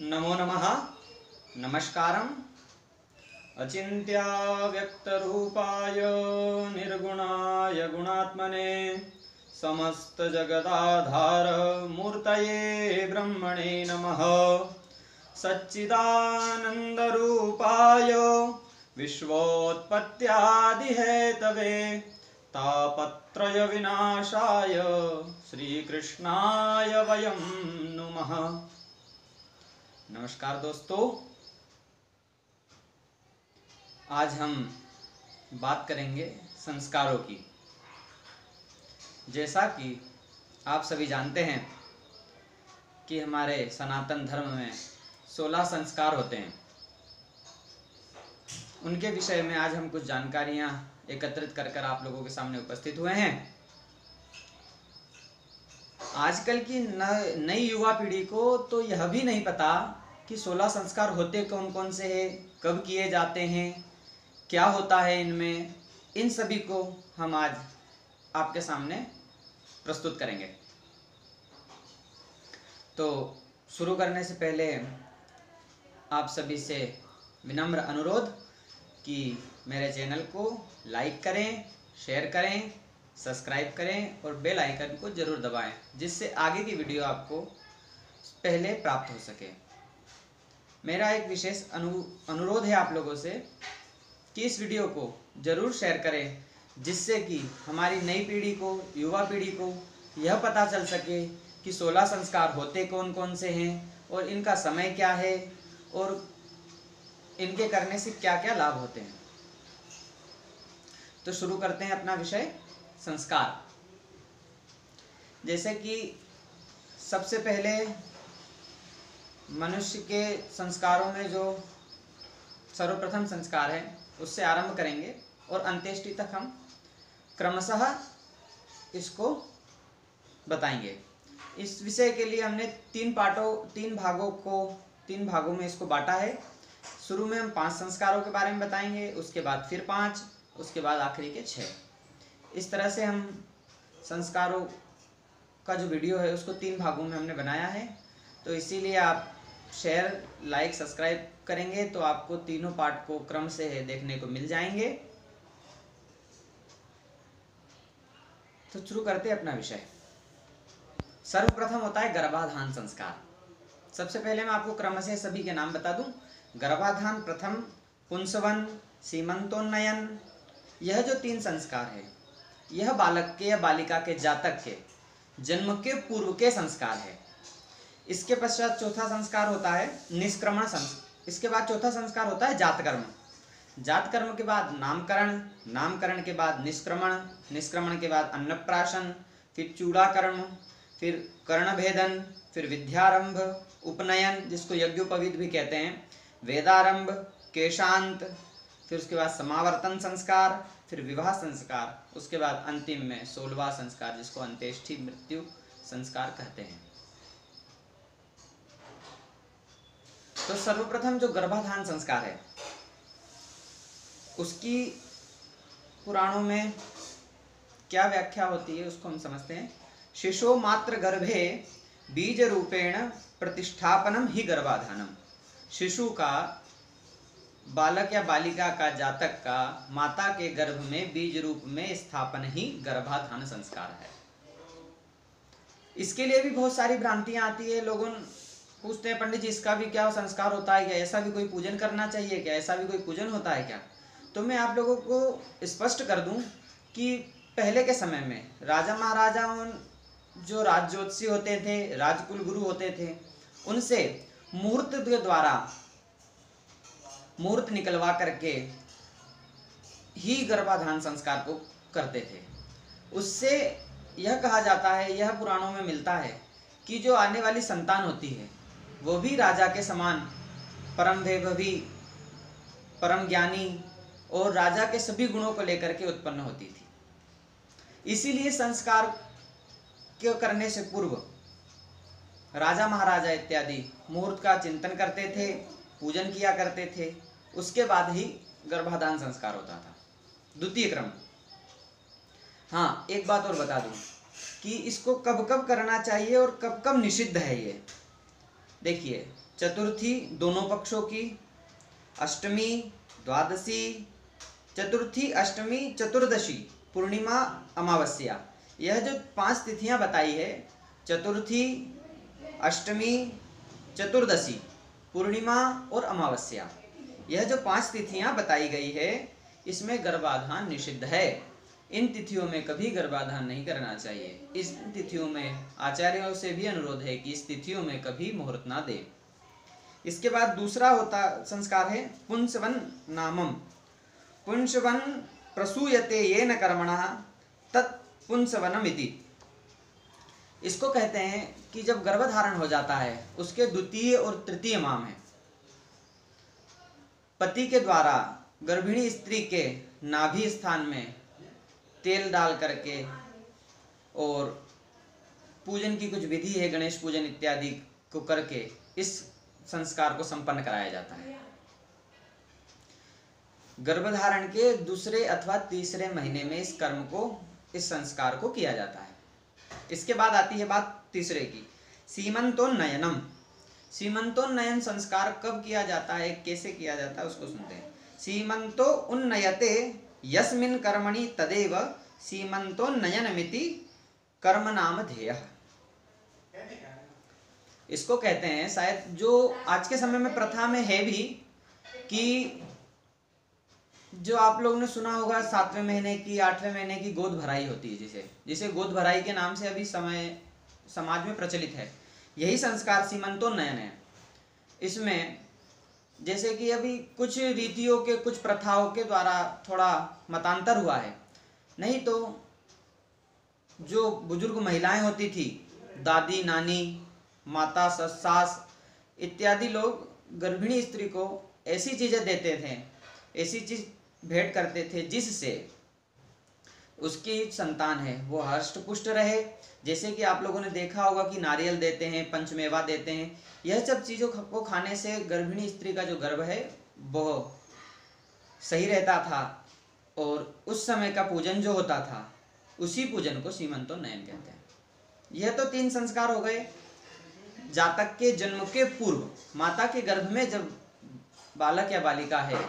नमो नमः। नमस्कारम्। अचिन्त्या व्यक्तरूपाय निर्गुणाय गुणात्मने समस्तजगदाधार मूर्तये ब्रह्मणे नमः। सच्चिदानन्दरूपाय विश्वोत्पत्त्यादिहेतवे तापत्रय विनाशाय श्रीकृष्णाय वयं नुमः। नमस्कार दोस्तों, आज हम बात करेंगे संस्कारों की। जैसा कि आप सभी जानते हैं कि हमारे सनातन धर्म में 16 संस्कार होते हैं। उनके विषय में आज हम कुछ जानकारियां एकत्रित कर आप लोगों के सामने उपस्थित हुए हैं। आजकल की नई युवा पीढ़ी को तो यह भी नहीं पता कि 16 संस्कार होते कौन कौन से हैं, कब किए जाते हैं, क्या होता है इनमें। इन सभी को हम आज आपके सामने प्रस्तुत करेंगे। तो शुरू करने से पहले आप सभी से विनम्र अनुरोध कि मेरे चैनल को लाइक करें, शेयर करें, सब्सक्राइब करें और बेल आइकन को जरूर दबाएं, जिससे आगे की वीडियो आपको पहले प्राप्त हो सके। मेरा एक विशेष अनुरोध है आप लोगों से कि इस वीडियो को जरूर शेयर करें, जिससे कि हमारी नई पीढ़ी को, युवा पीढ़ी को यह पता चल सके कि 16 संस्कार होते कौन कौन से हैं और इनका समय क्या है और इनके करने से क्या क्या लाभ होते हैं। तो शुरू करते हैं अपना विषय संस्कार। जैसे कि सबसे पहले मनुष्य के संस्कारों में जो सर्वप्रथम संस्कार है उससे आरंभ करेंगे और अंत्येष्टि तक हम क्रमशः इसको बताएंगे। इस विषय के लिए हमने तीन भागों में इसको बांटा है। शुरू में हम 5 संस्कारों के बारे में बताएंगे, उसके बाद फिर 5, उसके बाद आखिरी के 6। इस तरह से हम संस्कारों का जो वीडियो है उसको 3 भागों में हमने बनाया है। तो इसीलिए आप शेयर, लाइक, सब्सक्राइब करेंगे तो आपको तीनों पार्ट को क्रम से देखने को मिल जाएंगे। तो शुरू करते हैं अपना विषय। सर्वप्रथम होता है गर्भाधान संस्कार। सबसे पहले मैं आपको क्रम से सभी के नाम बता दूं। गर्भाधान प्रथम, पुंसवन, सीमंतोन्नयन, यह जो 3 संस्कार है यह बालक के या बालिका के जातक के जन्म के पूर्व के संस्कार है। इसके पश्चात चौथा संस्कार होता है निष्क्रमण संस्कार। इसके बाद चौथा संस्कार होता है जातकर्म। जातकर्म के बाद नामकरण, नामकरण के बाद निष्क्रमण, निष्क्रमण के बाद अन्नप्राशन, फिर चूड़ाकर्म, फिर कर्णभेदन, फिर विद्यारंभ, उपनयन जिसको यज्ञोपवीत भी कहते हैं, वेदारंभ, केशांत, फिर उसके बाद समावर्तन संस्कार, फिर विवाह संस्कार, उसके बाद अंतिम में 16वां संस्कार जिसको अंत्येष्टि मृत्यु संस्कार कहते हैं। तो सर्वप्रथम जो गर्भाधान संस्कार है उसकी पुराणों में क्या व्याख्या होती है उसको हम समझते हैं। शिशो मात्र गर्भे बीज रूपेण प्रतिष्ठापनम ही गर्भाधानम। शिशु का, बालक या बालिका का, जातक का माता के गर्भ में बीज रूप में स्थापन ही गर्भाधान संस्कार है। इसके लिए भी बहुत सारी भ्रांतियां आती है। लोगों पूछते हैं पंडित जी इसका भी क्या संस्कार होता है क्या, ऐसा भी कोई पूजन करना चाहिए क्या, ऐसा भी कोई पूजन होता है क्या। तो मैं आप लोगों को स्पष्ट कर दूं कि पहले के समय में राजा महाराजाओं जो राजज्योतिषी होते थे, राजकुल गुरु होते थे, उनसे मुहूर्त के द्वारा मुहूर्त निकलवा करके ही गर्भाधान संस्कार को करते थे। उससे यह कहा जाता है, यह पुराणों में मिलता है कि जो आने वाली संतान होती है वो भी राजा के समान परम वैभवी, परम ज्ञानी और राजा के सभी गुणों को लेकर के उत्पन्न होती थी। इसीलिए संस्कार के करने से पूर्व राजा महाराजा इत्यादि मुहूर्त का चिंतन करते थे, पूजन किया करते थे, उसके बाद ही गर्भाधान संस्कार होता था। द्वितीय क्रम। हाँ, एक बात और बता दूं कि इसको कब कब करना चाहिए और कब कब निषिद्ध है। ये देखिए, चतुर्थी दोनों पक्षों की, अष्टमी, द्वादशी, चतुर्थी, अष्टमी, चतुर्दशी, पूर्णिमा, अमावस्या, यह जो 5 तिथियां बताई है, चतुर्थी, अष्टमी, चतुर्दशी, पूर्णिमा और अमावस्या, यह जो 5 तिथियां बताई गई है, इसमें गर्भाधान निषिद्ध है। इन तिथियों में कभी गर्भाधान नहीं करना चाहिए। इस तिथियों में आचार्यों से भी अनुरोध है कि इस तिथियों में कभी मुहूर्त ना दे। इसके बाद दूसरा होता संस्कार है पुंसवन नामम। पुंसवन प्रसूयते येन कर्मणः तत् पुंसवनम इति। इसको कहते हैं कि जब गर्भधारण हो जाता है उसके द्वितीय और तृतीय माह में पति के द्वारा गर्भिणी स्त्री के नाभि स्थान में तेल डाल करके और पूजन की कुछ विधि है, गणेश पूजन इत्यादि को करके इस संस्कार को संपन्न कराया जाता है। गर्भधारण के दूसरे अथवा तीसरे महीने में इस कर्म को, इस संस्कार को किया जाता है। इसके बाद आती है बात तीसरे की, सीमंतोन्नयनम। सीमंतोन्नयन संस्कार कब किया जाता है, कैसे किया जाता है, उसको सुनते हैं। सीमंतो उन्नयते यस्मिन् कर्मणि तदेव सीमंतोन्नयनमिति कर्म नाम ध्येयः। इसको कहते हैं, शायद जो आज के समय में प्रथा में है भी, कि जो आप लोगों ने सुना होगा 7वें महीने की 8वें महीने की गोद भराई होती है, जिसे गोद भराई के नाम से अभी समाज में प्रचलित है। यही संस्कार सीमंतोन्नयन है। इसमें जैसे कि अभी कुछ रीतियों के, कुछ प्रथाओं के द्वारा थोड़ा मतांतर हुआ है, नहीं तो जो बुजुर्ग महिलाएं होती थी, दादी, नानी, माता, सास इत्यादि लोग गर्भिणी स्त्री को ऐसी चीजें देते थे, ऐसी चीज भेंट करते थे जिससे उसकी संतान है वो हष्ट पुष्ट रहे। जैसे कि आप लोगों ने देखा होगा कि नारियल देते हैं, पंचमेवा देते हैं। यह सब चीज़ों को खाने से गर्भिणी स्त्री का जो गर्भ है वो सही रहता था, और उस समय का पूजन जो होता था उसी पूजन को सीमंतोन्नयन कहते हैं। यह तो 3 संस्कार हो गए। जातक के जन्म के पूर्व, माता के गर्भ में जब बालक या बालिका है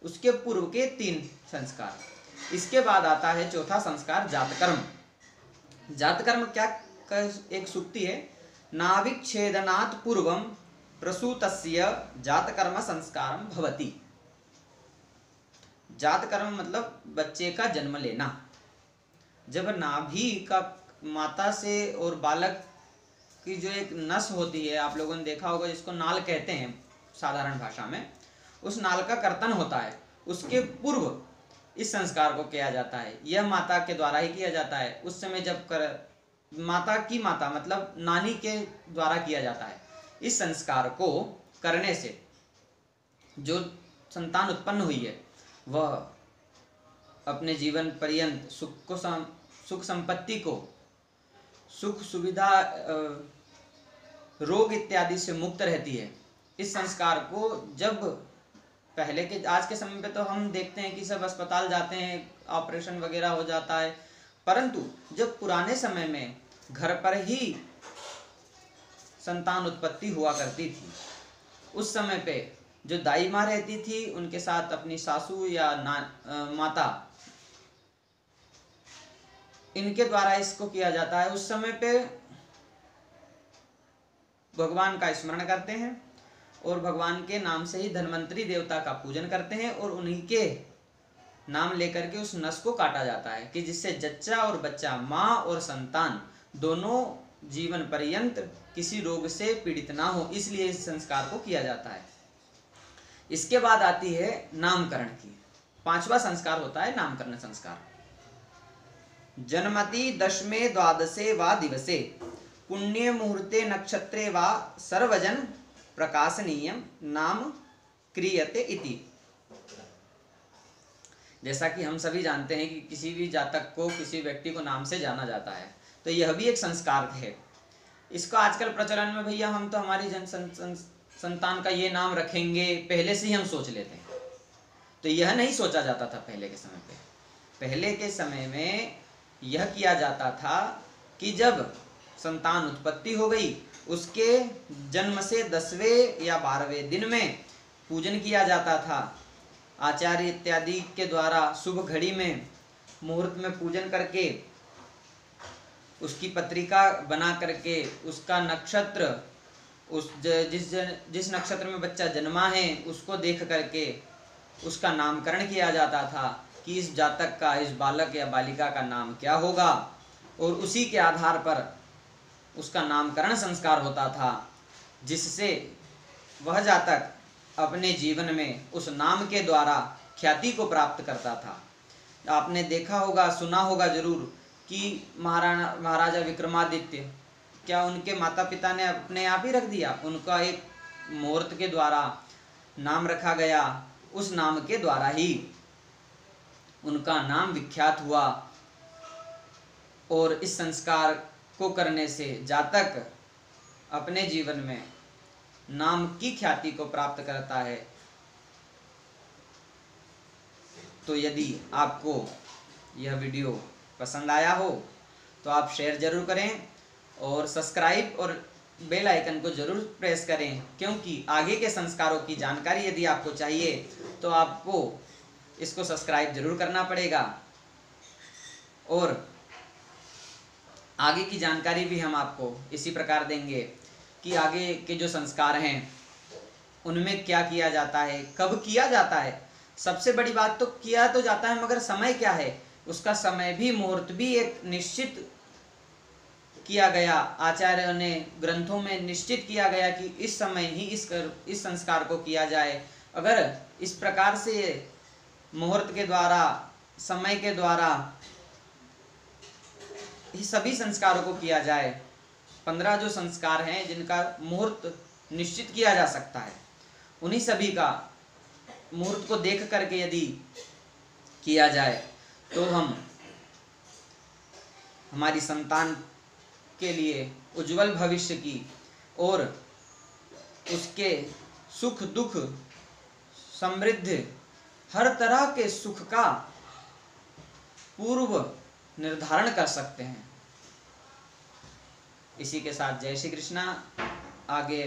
उसके पूर्व के 3 संस्कार। इसके बाद आता है चौथा संस्कार जातकर्म। जातकर्म क्या, एक सूक्ति है, नाभिच्छेदनात् पूर्वम प्रसूतस्य जातकर्म संस्कारम भवति। जातकर्म मतलब बच्चे का जन्म लेना। जब नाभि का, माता से और बालक की जो एक नस होती है, आप लोगों ने देखा होगा जिसको नाल कहते हैं साधारण भाषा में, उस नाल का कर्तन होता है, उसके पूर्व इस संस्कार को किया जाता है। यह माता के द्वारा ही किया जाता है। उस समय जब माता मतलब नानी के द्वारा किया जाता है। इस संस्कार को करने से जो संतान उत्पन्न हुई है वह अपने जीवन पर्यंत सुख संपत्ति को, सुख सुविधा, रोग इत्यादि से मुक्त रहती है। इस संस्कार को जब पहले के, आज के समय पे तो हम देखते हैं कि सब अस्पताल जाते हैं, ऑपरेशन वगैरह हो जाता है, परंतु जब पुराने समय में घर पर ही संतान उत्पत्ति हुआ करती थी, उस समय पे जो दाई माँ रहती थी उनके साथ अपनी सासू या माता, इनके द्वारा इसको किया जाता है। उस समय पे भगवान का स्मरण करते हैं और भगवान के नाम से ही धन्वंतरी देवता का पूजन करते हैं, और उन्हीं के नाम लेकर के उस नस को काटा जाता है कि जिससे जच्चा और बच्चा, माँ और संतान दोनों जीवन पर्यंत किसी रोग से पीड़ित ना हो, इसलिए इस संस्कार को किया जाता है। इसके बाद आती है नामकरण की। 5वां संस्कार होता है नामकरण संस्कार। जन्मति दशमे द्वादशे वा दिवसे पुण्य मुहूर्ते नक्षत्रे वा सर्वजन प्रकाशनीयम नाम क्रियते इति। जैसा कि हम सभी जानते हैं कि किसी भी जातक को, किसी व्यक्ति को नाम से जाना जाता है, तो यह भी एक संस्कार है। इसको आजकल प्रचलन में, भैया हम तो हमारी संतान का ये नाम रखेंगे, पहले से ही हम सोच लेते हैं। तो यह नहीं सोचा जाता था पहले के समय पे। पहले के समय में यह किया जाता था कि जब संतान उत्पत्ति हो गई, उसके जन्म से 10वें या 12वें दिन में पूजन किया जाता था। आचार्य इत्यादि के द्वारा शुभ घड़ी में मुहूर्त में पूजन करके उसकी पत्रिका बना करके उसका नक्षत्र, जिस नक्षत्र में बच्चा जन्मा है उसको देख करके उसका नामकरण किया जाता था कि इस जातक का, इस बालक या बालिका का नाम क्या होगा, और उसी के आधार पर उसका नामकरण संस्कार होता था, जिससे वह जातक अपने जीवन में उस नाम के द्वारा ख्याति को प्राप्त करता था। आपने देखा होगा, सुना होगा जरूर कि महाराजा विक्रमादित्य, क्या उनके माता पिता ने अपने आप ही रख दिया? उनका एक मुहूर्त के द्वारा नाम रखा गया, उस नाम के द्वारा ही उनका नाम विख्यात हुआ। और इस संस्कार को करने से जातक अपने जीवन में नाम की ख्याति को प्राप्त करता है। तो यदि आपको यह वीडियो पसंद आया हो तो आप शेयर जरूर करें और सब्सक्राइब और बेल आइकन को जरूर प्रेस करें, क्योंकि आगे के संस्कारों की जानकारी यदि आपको चाहिए तो आपको इसको सब्सक्राइब जरूर करना पड़ेगा। और आगे की जानकारी भी हम आपको इसी प्रकार देंगे कि आगे के जो संस्कार हैं उनमें क्या किया जाता है, कब किया जाता है। सबसे बड़ी बात तो किया तो जाता है, मगर समय क्या है, उसका समय भी, मुहूर्त भी एक निश्चित किया गया। आचार्यों ने ग्रंथों में निश्चित किया गया कि इस समय ही इस संस्कार को किया जाए। अगर इस प्रकार से मुहूर्त के द्वारा, समय के द्वारा सभी संस्कारों को किया जाए, 15 जो संस्कार हैं जिनका मुहूर्त निश्चित किया जा सकता है, उन्हीं सभी का मुहूर्त को देख करके यदि किया जाए तो हम हमारी संतान के लिए उज्जवल भविष्य की और उसके सुख दुख समृद्धि हर तरह के सुख का पूर्व निर्धारण कर सकते हैं। इसी के साथ जय श्री कृष्णा। आगे